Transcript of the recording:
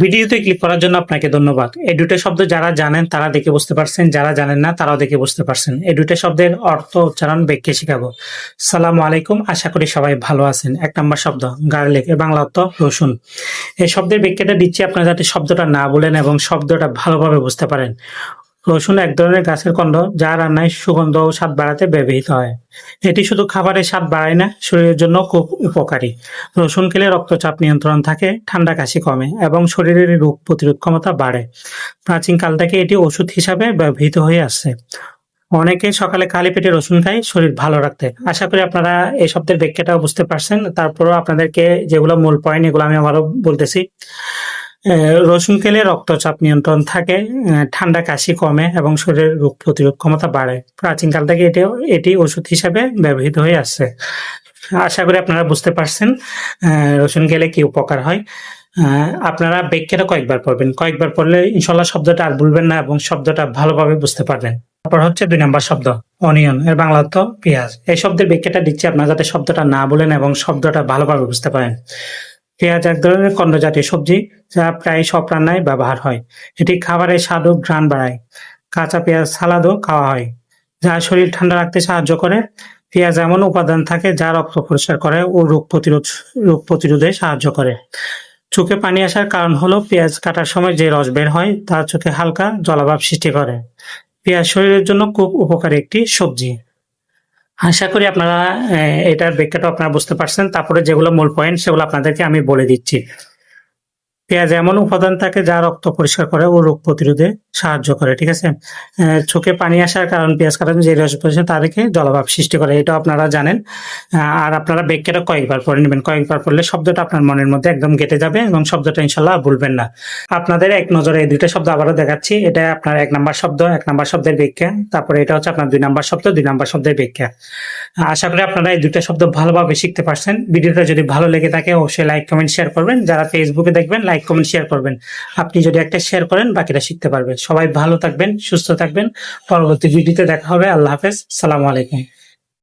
ভিডিওতে ক্লিক করার জন্য আপনাকে ধন্যবাদ। এই দুটো শব্দ যারা জানেন তারা দেখে বুঝতে পারছেন, যারা জানেন না তারাও দেখে বুঝতে পারছেন। এই দুটো শব্দের অর্থ উচ্চারণ ব্যাখ্যা শিখাবো। সালামু আলাইকুম, আশা করি সবাই ভালো আছেন। ১ নম্বর শব্দ গার্লিক, এর বাংলা অর্থ রসুন। এই শব্দের ব্যাখ্যাটা দিচ্ছি আপনারা যাতে শব্দটা না বলেন এবং শব্দটা ভালোভাবে বুঝতে পারেন। রসুন এক ধরনের গাছের কন্দ যা রান্নায় সুগন্ধ ও স্বাদ বাড়াতে ব্যবহৃত হয়। এটি শুধু খাবারের স্বাদ বাড়ায় না, শরীরের জন্য খুব উপকারী। রসুন খেলে রক্তচাপ নিয়ন্ত্রণ থাকে, ঠান্ডা কাশি কমে এবং শরীরের রোগ প্রতিরোধ ক্ষমতা বাড়ে। প্রাচীনকাল থেকে এটি ওষুধ হিসাবে ব্যবহৃত হয়ে আসছে। অনেকে সকালে খালি পেটে রসুন খায় শরীর ভালো রাখতে। আশা করি আপনারা এই শব্দের ব্যাখ্যাটাও বুঝতে পারছেন। তারপরও আপনাদেরকে যেগুলো মূল পয়েন্ট এগুলো আমি আবারও বলতেছি। রসুন খেলে রক্তচাপ নিয়ন্ত্রণ থাকে, ঠান্ডা কাশি কমে এবং শরীরের রোগ প্রতিরোধ ক্ষমতা বাড়ে। প্রাচীনকাল থেকে এটি ওষুধ হিসাবে ব্যবহৃত হয়ে আসছে। আশা করি আপনারা বুঝতে পারছেন রসুন খেলে কি উপকার হয়। আপনারা ব্যাখ্যাটা কয়েকবার পড়বেন, কয়েকবার পড়লে ইনশাল্লাহ শব্দটা আর ভুলবেন না এবং শব্দটা ভালোভাবে বুঝতে পারবেন। তারপর হচ্ছে ২ নম্বর শব্দ অনিয়ন, এর বাংলা অর্থ পেঁয়াজ। এই শব্দের ব্যাখ্যাটা দিচ্ছি আপনারা যাতে শব্দটা না বলেন এবং শব্দটা ভালোভাবে বুঝতে পারেন। পেঁয়াজ এক ধরনের কন্ডজাতীয় সবজি যা প্রায় সব রান্নায় ব্যবহার হয়। এটি খাবারের স্বাদ ও ঘ্রাণ বাড়ায়। কাঁচা পেঁয়াজ সালাদও খাওয়া হয়, যা শরীর ঠান্ডা রাখতে সাহায্য করে। পেঁয়াজ এমন উপাদান থাকে যা রক্ত পরিষ্কার করে ও রোগ প্রতিরোধে সাহায্য করে। চোখে পানি আসার কারণ হলো পেঁয়াজ কাটার সময় যে রস বের হয় তা চোখে হালকা জলাভাব সৃষ্টি করে। পেঁয়াজ শরীরের জন্য খুব উপকারী একটি সবজি। আশা করি আপনারা এটার ব্যাখ্যাটা আপনারা বুঝতে পারছেন। তারপরে যেগুলো মূল পয়েন্ট সেগুলো আপনাদেরকে আমি বলে দিচ্ছি। পেঁয়াজে এমন উপাদান থাকে যা রক্ত পরিষ্কার করে ও রোগ প্রতিরোধে সাহায্য করে। ঠিক আছে, চোখে পানি আসার কারণ পেঁয়াজ কাটার যে রস পড়েছে তা থেকে জলাভাব সৃষ্টি করে, এটা আপনারা জানেন। আর আপনারা ব্যাখ্যাটা কয়েকবার পড়ে নেবেন, কয়েকবার পড়লে শব্দটা আপনার মনের মধ্যে একদম গেঁথে যাবে এবং শব্দটা ইনশাল্লাহ ভুলবেন না। আপনাদের এক নজরে এই দুইটা শব্দ আবারও দেখাচ্ছি। এটা আপনার ১ নম্বর শব্দ, ১ নম্বর শব্দের ব্যাখ্যা। তারপরে এটা হচ্ছে আপনার ২ নম্বর শব্দ, ২ নম্বর শব্দের ব্যাখ্যা। আশা করি আপনারা এই দুইটা শব্দ ভালোভাবে শিখতে পারছেন। ভিডিওটা যদি ভালো লেগে থাকে অবশ্যই লাইক কমেন্ট শেয়ার করবেন। যারা ফেসবুকে দেখবেন লাইক কমেন্ট শেয়ার করবেন। আপনি যদি একটা শেয়ার করেন বাকিরা শিখতে পারবে। সবাই ভালো থাকবেন, সুস্থ থাকবেন। পরবর্তী ভিডিওতে দেখা হবে। আল্লাহ হাফেজ, সালামু আলাইকুম।